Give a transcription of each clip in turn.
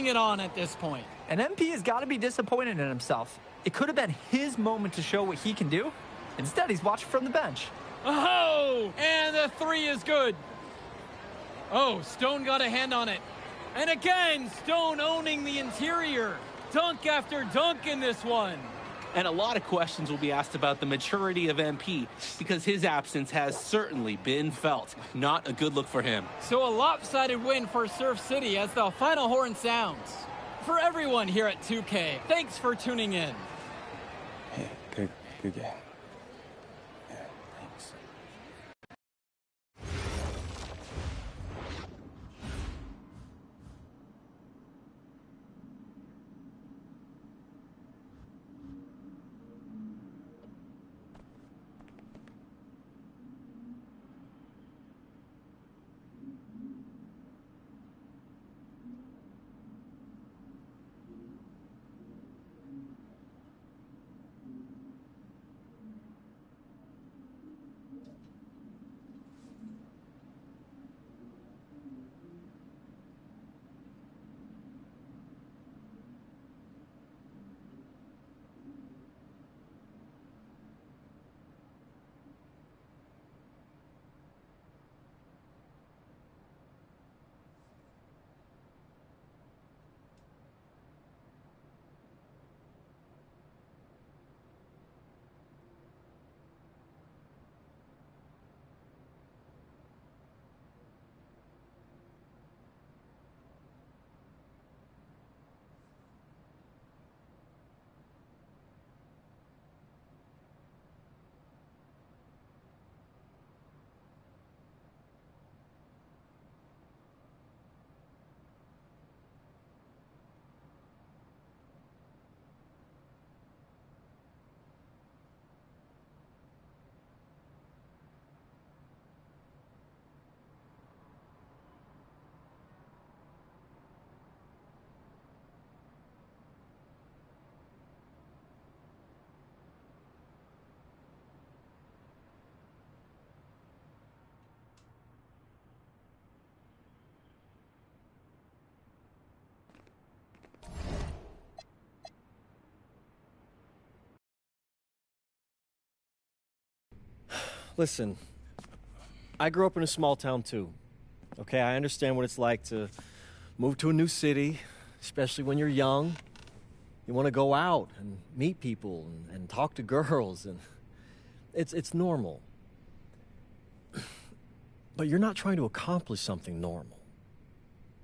bring it on at this point. And MP has got to be disappointed in himself. It could have been his moment to show what he can do. Instead, he's watching from the bench. Oh, and the three is good. Oh, Stone got a hand on it. And again, Stone owning the interior. Dunk after dunk in this one. And a lot of questions will be asked about the maturity of MP because his absence has certainly been felt. Not a good look for him. So a lopsided win for Surf City as the final horn sounds. For everyone here at 2K, thanks for tuning in. Yeah, good game. Yeah, thanks. Listen, I grew up in a small town too. Okay, I understand what it's like to move to a new city, especially when you're young. You want to go out and meet people and talk to girls, and it's normal. But you're not trying to accomplish something normal.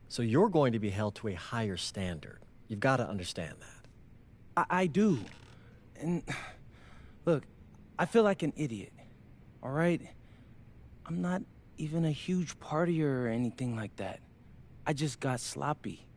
So you're going to be held to a higher standard. You've got to understand that. I do. And look, I feel like an idiot. All right? I'm not even a huge partier or anything like that. I just got sloppy.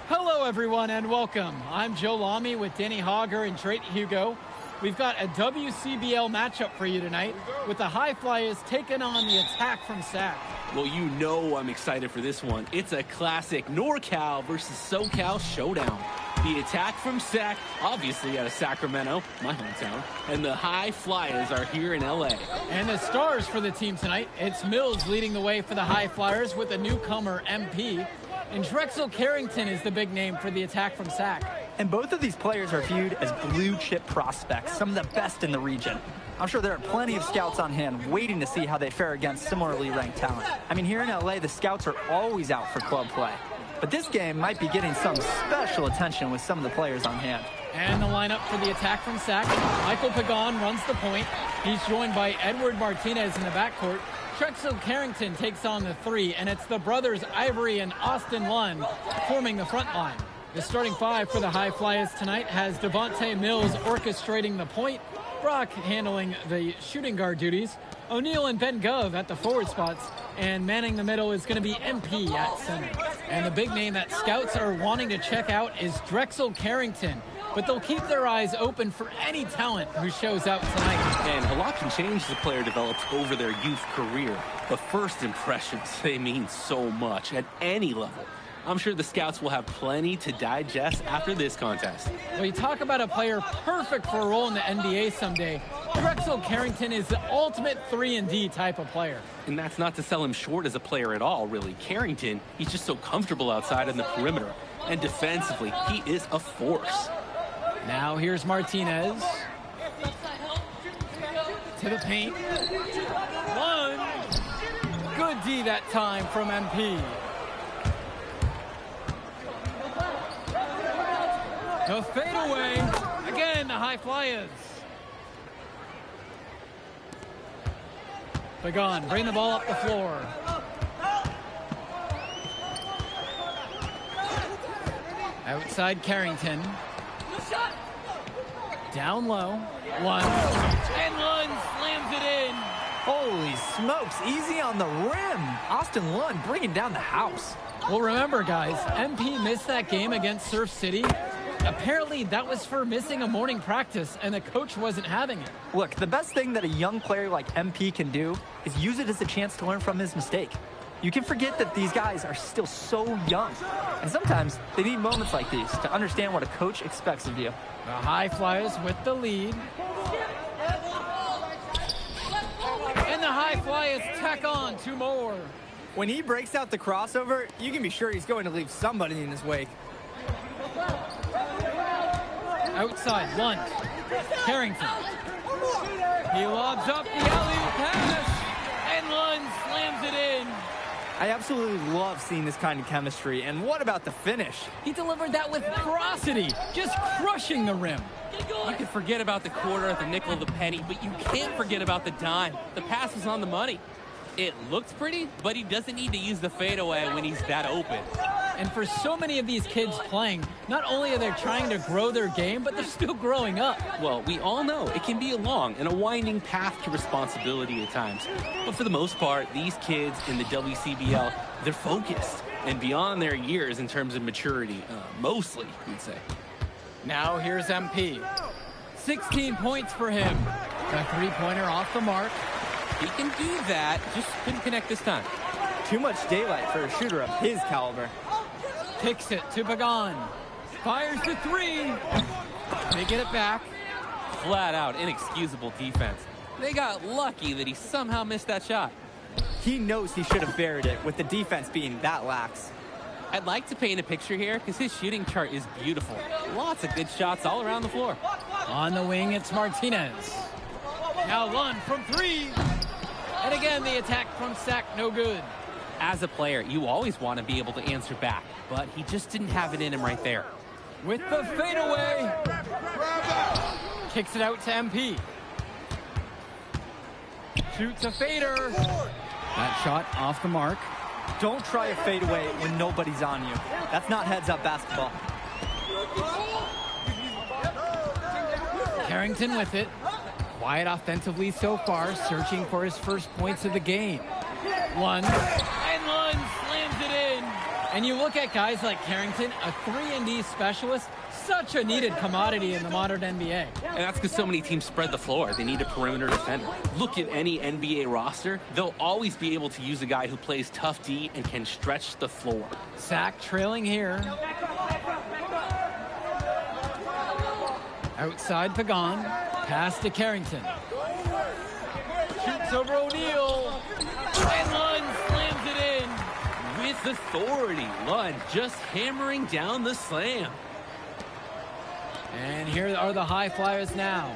Hello, everyone, and welcome. I'm Joe Lamy with Danny Hogger and Drake Hugo. We've got a WCBL matchup for you tonight with the High Flyers taking on the Attack from SAC. Well, you know I'm excited for this one. It's a classic NorCal versus SoCal showdown. The Attack from SAC, obviously out of Sacramento, my hometown, and the High Flyers are here in LA. And the stars for the team tonight, it's Mills leading the way for the High Flyers with the newcomer MP. And Drexel Carrington is the big name for the Attack from SAC. And both of these players are viewed as blue-chip prospects, some of the best in the region. I'm sure there are plenty of scouts on hand waiting to see how they fare against similarly ranked talent. I mean, here in LA, the scouts are always out for club play. But this game might be getting some special attention with some of the players on hand. And the lineup for the Attack from SAC. Michael Pagan runs the point. He's joined by Edward Martinez in the backcourt. Drexel Carrington takes on the three, and it's the brothers Ivory and Austin Lund forming the front line. The starting five for the High Flyers tonight has Devontae Mills orchestrating the point, Brock handling the shooting guard duties, O'Neal and Ben Gove at the forward spots, and manning the middle is going to be MP at center. And the big name that scouts are wanting to check out is Drexel Carrington, but they'll keep their eyes open for any talent who shows up tonight. And a lot can change as a player develops over their youth career. But first impressions, they mean so much at any level. I'm sure the scouts will have plenty to digest after this contest. Well, you talk about a player perfect for a role in the NBA someday. Drexel Carrington is the ultimate 3-and-D type of player. And that's not to sell him short as a player at all, really. Carrington, he's just so comfortable outside in the perimeter. And defensively, he is a force. Now here's Martinez. To the paint. One. Good D that time from MP. The fadeaway. Again, the high flyers. Pagan, bring the ball up the floor. Outside Carrington. Down low. Lund. And Lund slams it in. Holy smokes, easy on the rim. Austin Lund bringing down the house. Well, remember, guys, MP missed that game against Surf City. Apparently, that was for missing a morning practice, and the coach wasn't having it. Look, the best thing that a young player like MP can do is use it as a chance to learn from his mistake. You can forget that these guys are still so young. And sometimes they need moments like these to understand what a coach expects of you. The High Flyers with the lead. And the High Flyers tack on 2 more. When he breaks out the crossover, you can be sure he's going to leave somebody in his wake. Outside, Lund. Carrington. He lobs up the alley-oop pass. And Lund slams it in. I absolutely love seeing this kind of chemistry. And what about the finish? He delivered that with ferocity, just crushing the rim. You can forget about the quarter, the nickel, the penny, but you can't forget about the dime. The pass was on the money. It looks pretty, but he doesn't need to use the fadeaway when he's that open. And for so many of these kids playing, not only are they trying to grow their game, but they're still growing up. Well, we all know it can be a long and a winding path to responsibility at times. But for the most part, these kids in the WCBL, they're focused and beyond their years in terms of maturity, mostly, you'd say. Now here's MP. 16 points for him. A 3-pointer off the mark. He can do that, just couldn't connect this time. Too much daylight for a shooter of his caliber. Kicks it to Pagan. Fires the 3. They get it back. Flat out inexcusable defense. They got lucky that he somehow missed that shot. He knows he should have buried it with the defense being that lax. I'd like to paint a picture here because his shooting chart is beautiful. Lots of good shots all around the floor. On the wing, it's Martinez. Now Lund from 3. And again, the attack from Sack, no good. As a player, you always want to be able to answer back, but he just didn't have it in him right there. With the fadeaway. Kicks it out to MP. Shoots a fader. That shot off the mark. Don't try a fadeaway when nobody's on you. That's not heads-up basketball. Carrington with it. Quiet offensively so far, searching for his first points of the game. Lund. And Lund slams it in. And you look at guys like Carrington, a 3-and-D specialist, such a needed commodity in the modern NBA. And that's because so many teams spread the floor. They need a perimeter defender. Look at any NBA roster. They'll always be able to use a guy who plays tough D and can stretch the floor. Sack trailing here. Outside Pagan. Pass to Carrington. Shoots over O'Neal. And Lund slams it in. With authority, Lund just hammering down the slam. And here are the High Flyers now.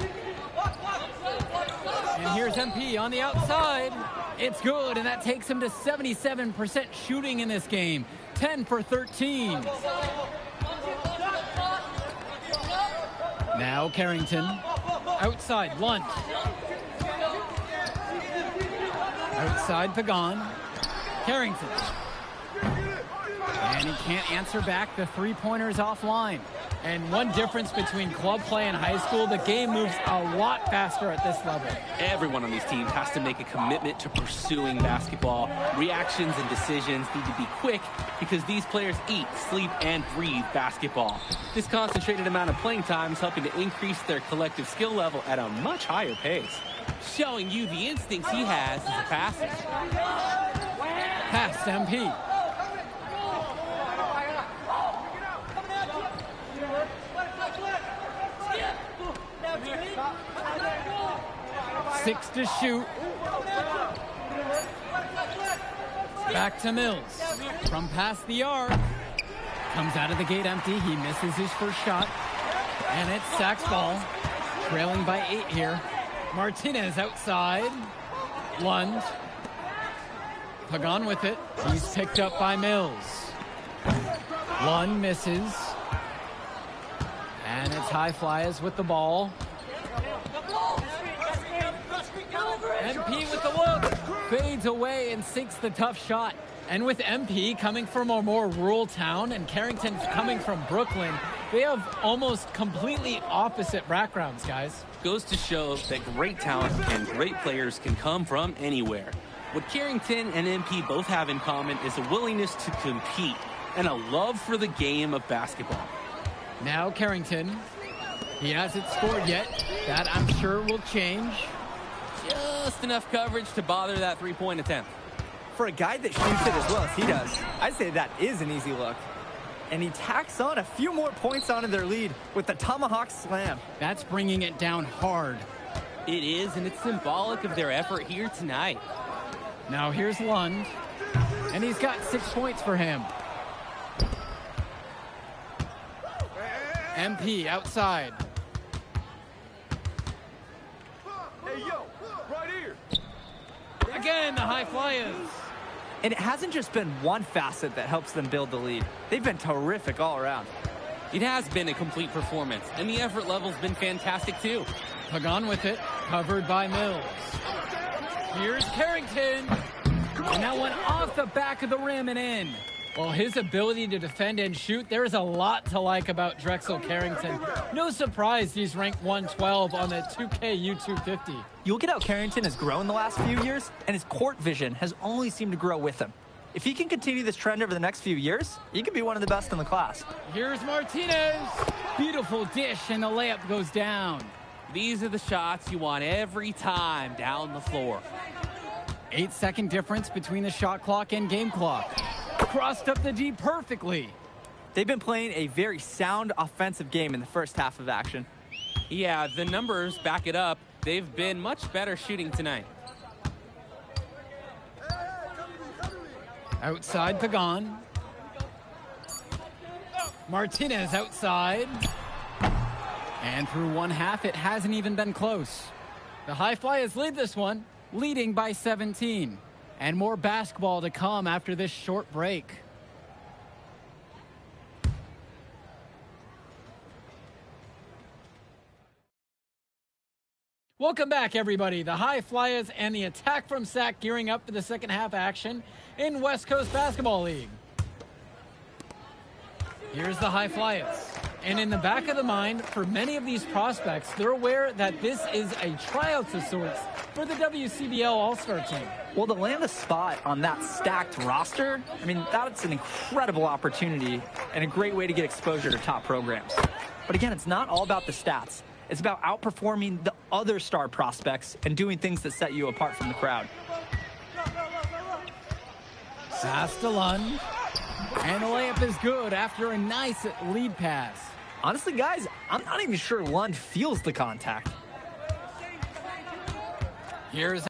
And here's MP on the outside. It's good, and that takes him to 77% shooting in this game. 10 for 13. Now Carrington. Outside, Lund. Outside, Pagan. Carrington. And he can't answer back. The 3-pointer's offline. And one difference between club play and high school, the game moves a lot faster at this level. Everyone on these teams has to make a commitment to pursuing basketball. Reactions and decisions need to be quick because these players eat, sleep, and breathe basketball. This concentrated amount of playing time is helping to increase their collective skill level at a much higher pace. Showing you the instincts he has as a passer. Pass to MP. 6 to shoot. Back to Mills. From past the arc. Comes out of the gate empty. He misses his first shot. And it's Sack's ball. Trailing by 8 here. Martinez outside. Lund. Pagan with it. He's picked up by Mills. Lund misses. And it's High Flyers with the ball. MP with the look. Fades away and sinks the tough shot. And with MP coming from a more rural town and Carrington coming from Brooklyn, they have almost completely opposite backgrounds, guys. Goes to show that great talent and great players can come from anywhere. What Carrington and MP both have in common is a willingness to compete and a love for the game of basketball. Now Carrington. He hasn't scored yet. That, I'm sure, will change. Just enough coverage to bother that three-point attempt. For a guy that shoots it as well as he does, I'd say that is an easy look. And he tacks on a few more points onto their lead with the tomahawk slam. That's bringing it down hard. It is, and it's symbolic of their effort here tonight. Now here's Lund, and he's got 6 points for him. MP outside. Hey, yo, right here. Again, the High Flyers. And it hasn't just been one facet that helps them build the lead. They've been terrific all around. It has been a complete performance, and the effort level's been fantastic too. Pagan with it, covered by Mills. Here's Carrington. And that one off the back of the rim and in. Well, his ability to defend and shoot, there's a lot to like about Drexel Carrington. No surprise he's ranked 112 on the 2K U250. You look at how Carrington has grown the last few years, and his court vision has only seemed to grow with him. If he can continue this trend over the next few years, he could be one of the best in the class. Here's Martinez. Beautiful dish, and the layup goes down. These are the shots you want every time down the floor. 8-second difference between the shot clock and game clock. Crossed up the D perfectly. They've been playing a very sound offensive game in the first half of action. Yeah, the numbers back it up. They've been much better shooting tonight. Outside Pagan. Martinez outside. And through one half, it hasn't even been close. The High Flyers lead this one, leading by 17. And more basketball to come after this short break. Welcome back, everybody. The High Flyers and the attack from Sac gearing up for the second half action in West Coast Basketball League. Here's the High Flyers. And in the back of the mind, for many of these prospects, they're aware that this is a tryout of sorts for the WCBL All-Star team. Well, to land a spot on that stacked roster, I mean, that's an incredible opportunity and a great way to get exposure to top programs. But again, it's not all about the stats. It's about outperforming the other star prospects and doing things that set you apart from the crowd. Pass to Lund. And the layup is good after a nice lead pass. Honestly, guys, I'm not even sure Lund feels the contact. Here's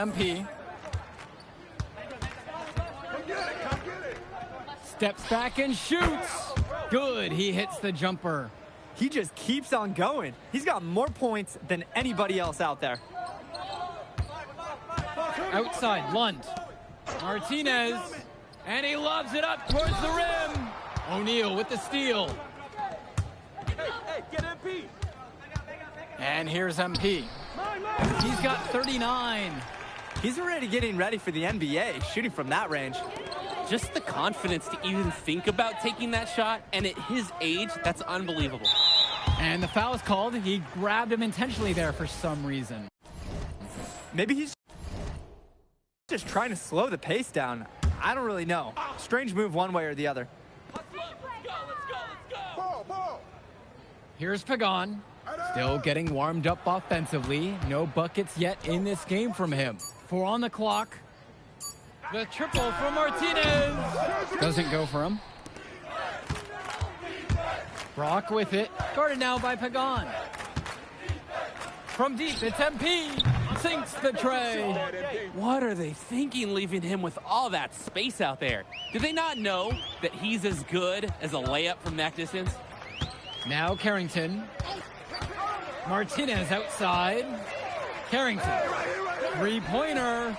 MP. Steps back and shoots. Good, he hits the jumper. He just keeps on going. He's got more points than anybody else out there. Outside, Lund. Martinez. And he lobs it up towards the rim. O'Neal with the steal. Hey, get MP. And here's MP. He's got 39. He's already getting ready for the NBA, shooting from that range. Just the confidence to even think about taking that shot, and at his age, that's unbelievable. And the foul is called. He grabbed him intentionally there for some reason. Maybe he's just trying to slow the pace down. I don't really know. Strange move one way or the other. Let's go. Ball. Here's Pagan. Still getting warmed up offensively. No buckets yet in this game from him. 4 on the clock. The triple from Martinez. Doesn't go for him. Brock with it. Guarded now by Pagan. From deep, it's MP. Sinks the tray. What are they thinking leaving him with all that space out there? Do they not know that he's as good as a layup from that distance? Now Carrington. Martinez outside. Carrington. Three-pointer.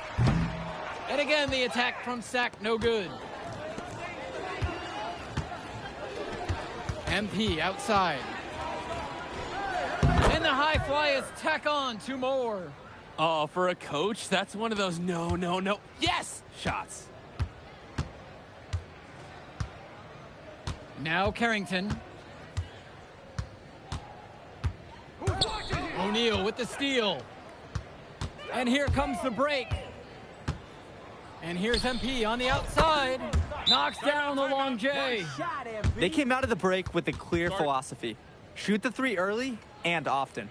And again, the attack from Sack, no good. MP outside. And the high fly is tack on 2 more. Oh, for a coach, that's one of those no, yes shots. Now Carrington. O'Neal with the steal. And here comes the break. And here's MP on the outside. Knocks down the long J. They came out of the break with a clear philosophy. Shoot the 3 early and often.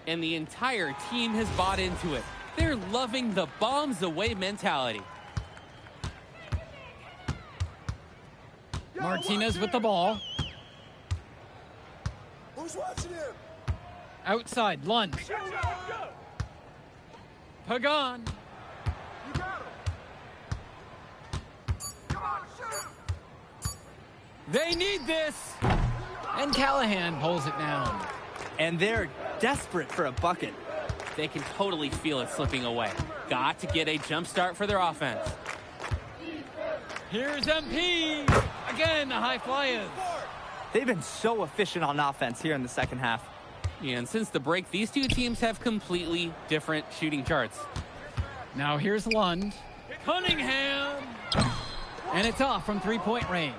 And the entire team has bought into it. They're loving the bombs away mentality. Martinez with the ball. Who's watching him? Outside, Lund. Pagan. You got him. Come on, shoot. They need this. And Callahan pulls it down. And they're desperate for a bucket. They can totally feel it slipping away. Got to get a jump start for their offense. Here's MP. Again, the high flyers. They've been so efficient on offense here in the second half. And since the break, these two teams have completely different shooting charts. Now here's Lund. Cunningham. And it's off from 3-point range.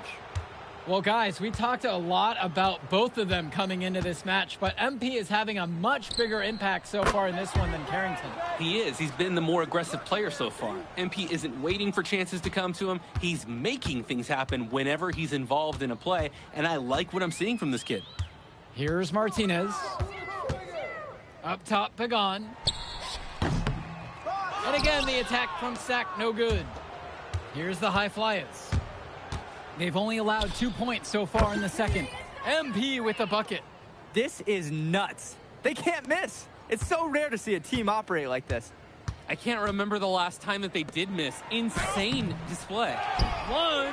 Well, guys, we talked a lot about both of them coming into this match, but MP is having a much bigger impact so far in this one than Carrington. He is. He's been the more aggressive player so far. MP isn't waiting for chances to come to him. He's making things happen whenever he's involved in a play, and I like what I'm seeing from this kid. Here's Martinez. Up top, Pagan. And again, the attack from Sack, no good. Here's the high flyers. They've only allowed 2 points so far in the second. MP with the bucket. This is nuts. They can't miss. It's so rare to see a team operate like this. I can't remember the last time that they did miss. Insane display. One.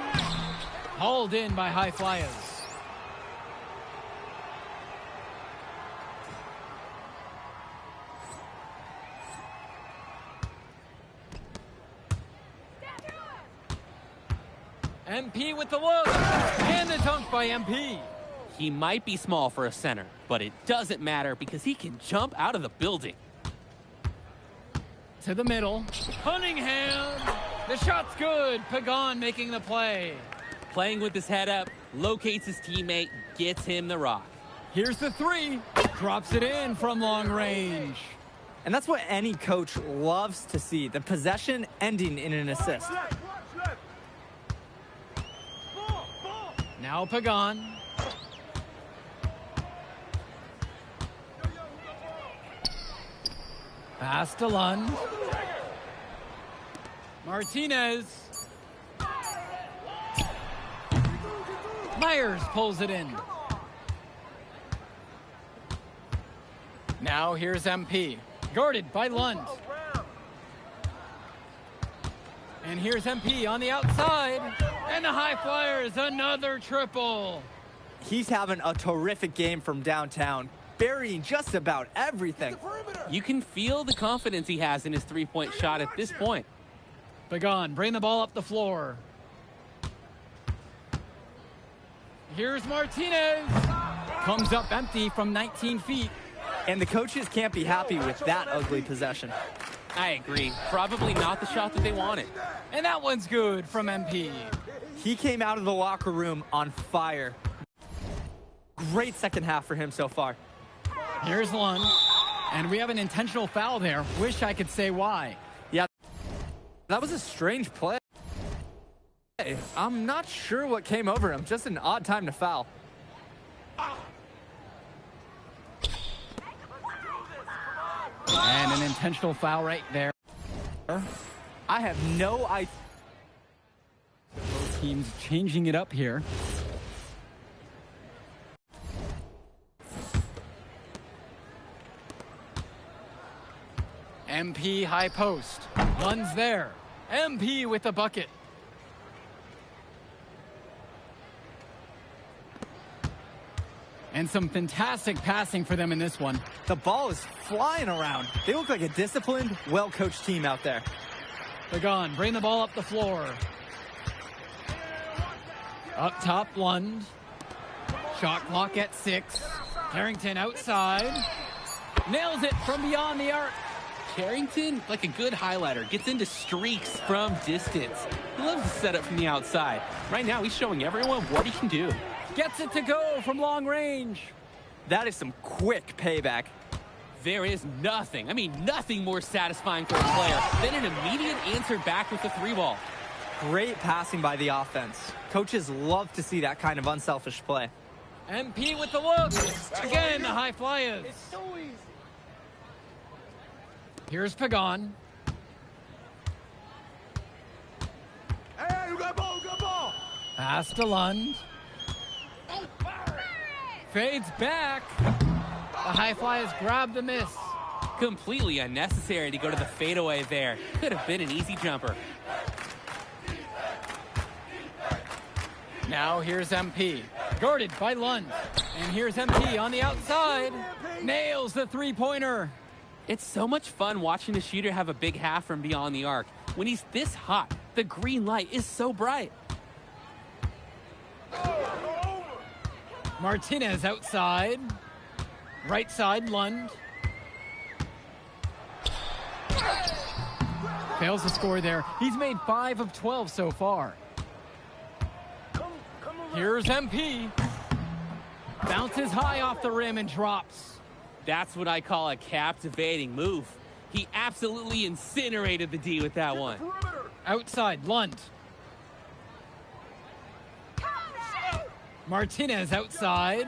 Hauled in by high flyers. MP with the look, and the dunk by MP. He might be small for a center, but it doesn't matter because he can jump out of the building. To the middle, Cunningham. The shot's good. Pagan making the play. Playing with his head up, locates his teammate, gets him the rock. Here's the 3. Drops it in from long range. And that's what any coach loves to see, the possession ending in an assist. Now Pagan. Pass to Lund. Martinez. Myers pulls it in. Now here's MP. Guarded by Lund. And here's MP on the outside. And the High Flyers, another triple. He's having a terrific game from downtown, burying just about everything. You can feel the confidence he has in his three-point shot at this point. Pagan, bring the ball up the floor. Here's Martinez. Comes up empty from 19 feet. And the coaches can't be happy with that ugly possession. I agree. Probably not the shot that they wanted. And that one's good from MP. He came out of the locker room on fire. Great second half for him so far. Here's Lund. And we have an intentional foul there. Wish I could say why. Yeah, that was a strange play. I'm not sure what came over him. Just an odd time to foul. And an intentional foul right there. I have no idea. Both teams changing it up here. MP high post. Lund's there. MP with the bucket. And some fantastic passing for them in this one. The ball is flying around. They look like a disciplined, well-coached team out there. Pagan, bring the ball up the floor. Up top, Lund. Shot clock at 6. Carrington outside. Nails it from beyond the arc. Carrington, like a good highlighter, gets into streaks from distance. He loves to set up from the outside. Right now, he's showing everyone what he can do. Gets it to go from long range. That is some quick payback. There is nothing, nothing more satisfying for a player than an immediate answer back with the three ball. Great passing by the offense. Coaches love to see that kind of unselfish play. MP with the look. Again, the High Flyers. Here's Pagan. Hey, you got ball, you got ball. Pass to Lund. Fades back. The High Flyers grab the miss. Completely unnecessary to go to the fadeaway there. Could have been an easy jumper. Now here's MP. Guarded by Lund. And here's MP on the outside. Nails the three-pointer. It's so much fun watching a shooter have a big half from beyond the arc. When he's this hot, the green light is so bright. Martinez outside. Right side, Lund. Fails to score there. He's made 5 of 12 so far. Here's MP. Bounces high off the rim and drops. That's what I call a captivating move. He absolutely incinerated the D with that one. Outside, Lund. Martinez outside.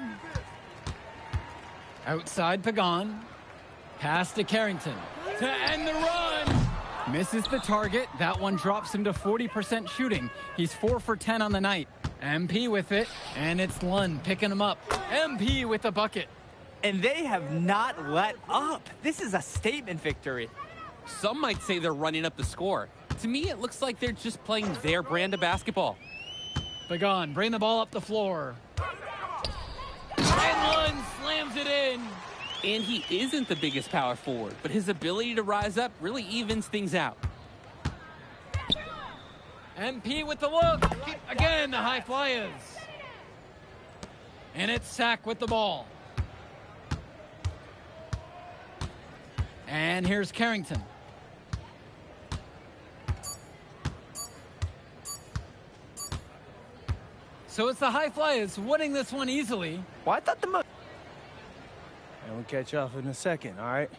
Outside, Pagan. Pass to Carrington. To end the run. Misses the target. That one drops him to 40% shooting. He's 4 for 10 on the night. MP with it, and it's Lund picking him up. MP with the bucket. And they have not let up. This is a statement victory. Some might say they're running up the score. To me, it looks like they're just playing their brand of basketball. Pagan, bring the ball up the floor. And Lund slams it in. And he isn't the biggest power forward, but his ability to rise up really evens things out. MP with the look. Again, the High Flyers. And it's Sack with the ball. And here's Carrington. So it's the High Flyers winning this one easily. Well, I thought the And we'll catch you off in a second, all right?